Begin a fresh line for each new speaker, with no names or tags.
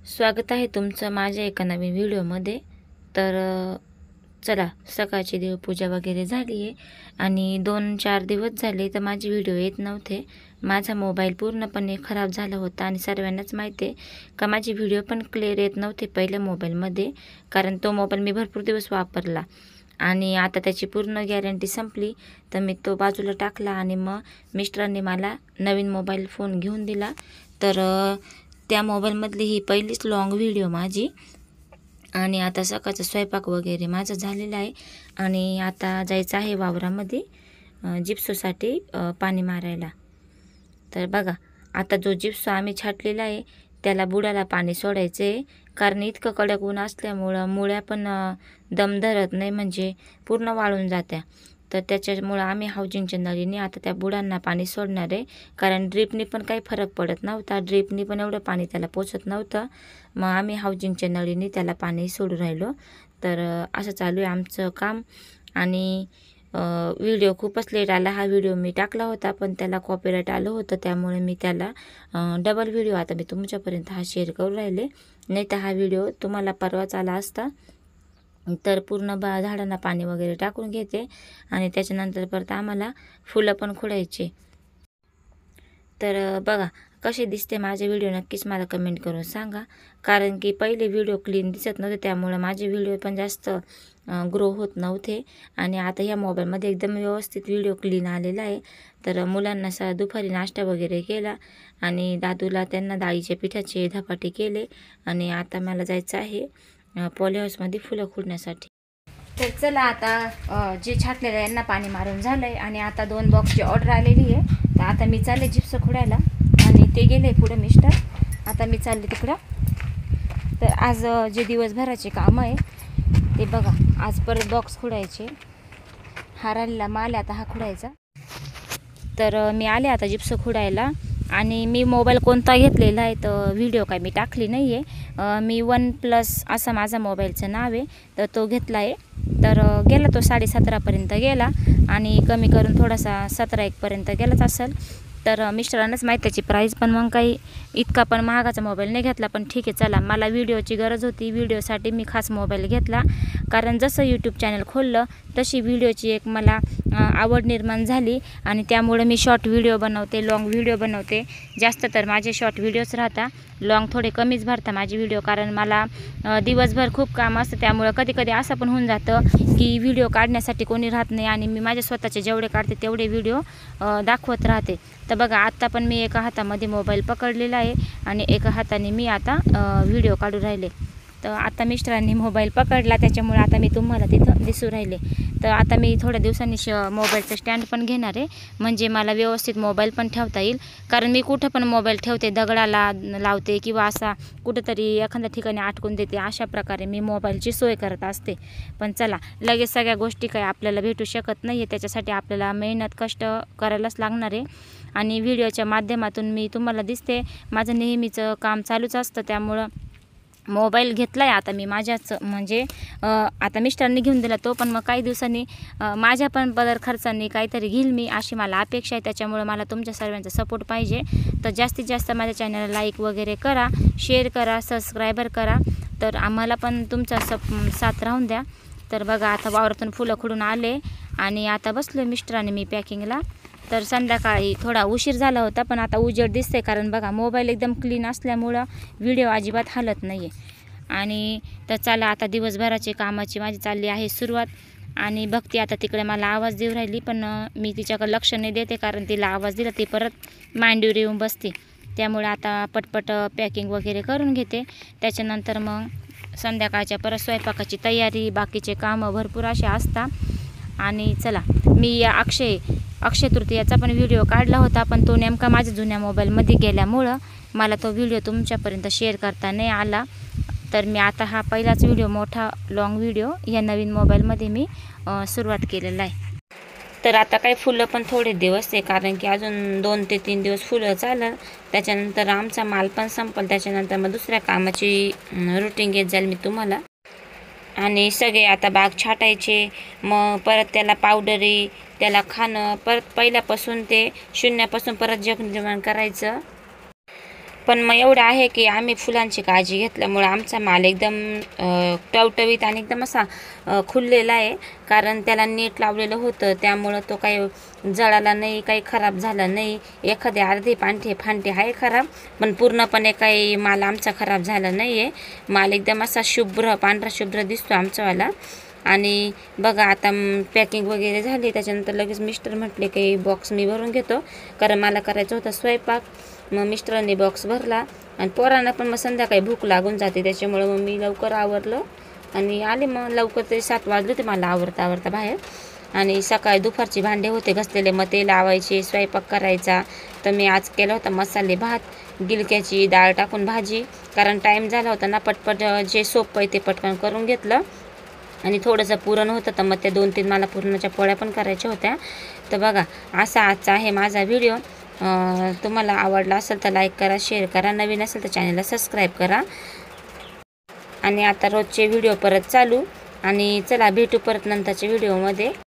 स्वागत आहे तुमचं माझ्या एका नवीन व्हिडिओमध्ये। तर चला, सकाळची देवपूजा वगैरे झाली आहे आणि 2-4 दिवस झाले तर माझे व्हिडिओ येत नव्हते। माझा मोबाईल पूर्णपणे खराब झाला होता आणि सर्वांनाच माहिती आहे का माझे व्हिडिओ पण क्लिअर येत नव्हते पहिल्या मोबाईलमध्ये, कारण तो मोबाईल मी भरपूर दिवस वापरला आणि आता त्याची पूर्ण गॅरंटी संपली तर मी तो बाजूला टाकला आणि मग मिस्टरांनी मला नवीन मोबाईल फोन घेऊन दिला। तर त्या मोबाईलमधली ही पहिलीच लॉंग व्हिडिओ माझी। आणि आता सकाळचा स्वयंपाक वगैरे माझा झालेला आहे आणि आता जायचं आहे वावरामध्ये जिप्सोसाठी पाणी मारायला। तर बघा, आता जो जिप्सो आम्ही छाटलेला आहे त्याला बुडाला पाणी सोडायचं आहे, कारण इतकं कडक ऊन असल्यामुळं मुळ्या पण दम धरत नाही, म्हणजे पूर्ण वाळून जात्या। तर त्याच्यामुळं आम्ही हाऊसिंगच्या नळीने आता त्या बुडांना पाणी सोडणार आहे, कारण ड्रीपनी पण काही फरक पडत नव्हता, ड्रीपनी पण एवढं पाणी त्याला पोचत नव्हतं। मग आम्ही हाऊसिंगच्या नळीने त्याला पाणी सोडू राहिलो। तर असं चालू आहे आमचं काम। आणि व्हिडिओ खूपच लेट आला, हा व्हिडिओ मी टाकला होता पण त्याला कॉपीराईट आलं होतं, त्यामुळे मी त्याला डबल व्हिडिओ आता मी तुमच्यापर्यंत हा शेअर करू राहिले, नाही तर हा व्हिडिओ तुम्हाला परवाच आला असता। तर पूर्ण झाडांना पाणी वगैरे टाकून घेते आणि त्याच्यानंतर परत आम्हाला फुलं पण खोडायचे। तर बघा कसे दिसते माझे व्हिडिओ, नक्कीच मला कमेंट करून सांगा, कारण की पहिले व्हिडिओ क्लीन दिसत नव्हते त्यामुळे माझे व्हिडिओ पण जास्त ग्रो होत नव्हते। आणि आता ह्या मोबाईलमध्ये एकदम व्यवस्थित व्हिडिओ क्लीन आलेला आहे। तर मुलांना दुपारी नाश्ता वगैरे केला आणि दादूला त्यांना डाळीच्या पिठाचे धपाटे केले आणि आता मला जायचं आहे पॉली हाऊसमध्ये फुलं खोडण्यासाठी। तर चला, आता जे छाटलेलं यांना पाणी मारून झालं आहे आणि आता 2 बॉक्सची ऑर्डर आलेली आहे। तर आता मी चालले जिप्स खोडायला आणि ते गेले पुढे मिस्टर, आता मी चालले तिकडं। तर आज जे दिवसभराचे काम आहे ते बघा, आज परत बॉक्स खोडायचे, हा राहिलेला माल आता हा खोडायचा। तर मी आले आता जिप्स खोडायला आणि मी मोबाईल कोणता घेतलेला आहे तर व्हिडिओ काय मी टाकली नाही आहे। मी OnePlus असं माझा मोबाईलचं नाव आहे, तर तो घेतला आहे। तर गेला तो 17.5पर्यंत गेला आणि कमी करून थोडासा 17-1 पर्यंत गेलाच असेल। तर मिस्टरांनाच माहीत त्याची प्राईस, पण मग काही इतका पण महागाचा मोबाईल नाही घेतला, पण ठीक आहे चला, मला व्हिडिओची गरज होती, व्हिडिओसाठी मी खास मोबाईल घेतला। कारण जसं यूट्यूब चॅनल खोललं तशी व्हिडिओची एक मला आवड निर्माण झाली आणि त्यामुळे मी शॉर्ट व्हिडिओ बनवते, लॉंग व्हिडिओ बनवते। जास्त तर माझे शॉर्ट व्हिडिओच राहता, लॉंग थोडे कमीच भरता माझे व्हिडिओ, कारण मला दिवसभर खूप काम असतं, त्यामुळे कधी कधी असं पण होऊन जातं की व्हिडिओ काढण्यासाठी कोणी राहत नाही आणि मी माझ्या स्वतःचे जेवढे काढते तेवढे व्हिडिओ दाखवत राहते। तर बघा, आता पण मी एका हातामध्ये मोबाईल पकडलेला आहे आणि एका हाताने मी आता व्हिडिओ काढू राहिले। तर आता मिस्टरांनी मोबाईल पकडला, त्याच्यामुळे आता मी तुम्हाला तिथं दिसू राहिले। तर आता मी थोड्या दिवसांनी मोबाईलचं स्टँड पण घेणार आहे, म्हणजे मला व्यवस्थित मोबाईल पण ठेवता येईल, कारण मी कुठं पण मोबाईल ठेवते, दगडाला लावते किंवा असा कुठंतरी एखाद्या ठिकाणी अटकून देते, अशा प्रकारे मी मोबाईलची सोय करत असते। पण चला, लगेच सगळ्या गोष्टी काही आपल्याला भेटू शकत नाही आहे, त्याच्यासाठी आपल्याला मेहनत कष्ट करायलाच लागणार आहे। आणि व्हिडिओच्या माध्यमातून मी तुम्हाला दिसते, माझं नेहमीचं काम चालूच असतं, त्यामुळं मोबाईल घेतला आहे आता मी माझ्याच, म्हणजे आता मिस्टरांनी घेऊन दिला तो, पण मग काही दिवसांनी माझ्या पण पदर खर्चांनी काहीतरी घेईल मी, अशी मला अपेक्षा आहे। त्याच्यामुळे मला तुमच्या सर्वांचा सपोर्ट पाहिजे, तर जास्तीत जास्त माझ्या चॅनलला लाईक वगैरे करा, शेअर करा, सबस्क्रायबर करा, तर आम्हाला पण तुमचा साथ राहून द्या। तर बघा, आता वावरातून फुलं खोडून आले आणि आता बसलो मिस्टरांनी मी पॅकिंगला। तर संध्याकाळी थोडा उशीर झाला होता, पण आता उजेड दिसते, कारण बघा मोबाईल एकदम क्लीन असल्यामुळं व्हिडिओ अजिबात हलत नाही आहे। आणि तर चला, आता दिवसभराचे कामाची माझी चालली आहे सुरुवात आणि बघते आता तिकडे मला आवाज देऊ राहिली, पण मी तिच्याकडे लक्ष नाही देते, कारण तिला आवाज दिला ती परत मांडीवर येऊन बसते। त्यामुळे आता पटपट पॅकिंग वगैरे करून घेते, त्याच्यानंतर मग संध्याकाळच्या परत स्वयंपाकाची तयारी, बाकीचे कामं भरपूर असे असतात। आणि चला, मी अक्षय तृतीयाचा पण व्हिडिओ काढला होता, पण तो नेमका माझ्या जुन्या मोबाईलमध्ये गेल्यामुळं मला तो व्हिडिओ तुमच्यापर्यंत शेअर करता नाही आला। तर मी आता हा पहिलाच व्हिडिओ, मोठा लॉंग व्हिडिओ या नवीन मोबाईलमध्ये मी सुरुवात केलेला आहे। तर आता काही फुलं पण थोडे दिवस आहे, कारण की अजून 2 ते 3 दिवस फुलं चाललं, त्याच्यानंतर आमचा माल पण संपल, त्याच्यानंतर मग दुसऱ्या कामाची रुटीन घेत जाईल मी तुम्हाला। आणि सगळे आता बाग छाटायचे, मग परत त्याला पावडरी, त्याला खाणं, परत पहिल्यापासून ते शून्यापासून परत जगजीवन करायचं। पण मग एवढं आहे की आम्ही फुलांची काळजी घेतल्यामुळे आमचा माल एकदम टवटवीत आणि एकदम असा खुललेला आहे, कारण त्याला नीट लावलेलं होतं. त्यामुळं तो काही जळाला नाही, काही खराब झाला नाही. एखादे अर्धे फांटे आहे खराब, पण पूर्णपणे काही माल आमचा खराब झाला नाही आहे. माल एकदम असा शुभ्र, पांढरा शुभ्र दिसतो आमचावाला. आणि बघा आता पॅकिंग वगैरे झाली, त्याच्यानंतर लगेच मिस्टर म्हटले की बॉक्स मी भरून घेतो, कारण मला करायचं होतं स्वयंपाक. मग मिस्टरांनी बॉक्स भरला आणि पोरांना पण मग संध्याकाळी भूक लागून जाते, त्याच्यामुळे मग मी लवकर आवरलं आणि आले. मग लवकर ते 7 वाजले होते मला आवरता बाहेर. आणि सकाळी दुपारची भांडे होते घसलेले, मग ते लावायचे, स्वयंपाक करायचा. तर मी आज केला होता मसाले भात, गिलक्याची डाळ टाकून भाजी, कारण टाईम झाला होता ना. पटपट जे सोपं आहे ते पटकन करून घेतलं. आणि थोडंसं पुरण होतं, तर मग त्या 2-3 मला पुरणाच्या पोळ्या पण करायच्या होत्या. तर बघा असा आजचा आहे माझा व्हिडिओ. तुम्हाला आवडला असेल तर लाईक करा, शेअर करा, नवीन असेल तर चॅनलला सबस्क्राईब करा. आणि आता रोजचे व्हिडिओ परत चालू. आणि चला भेटू परत नंतरच्या व्हिडिओमध्ये.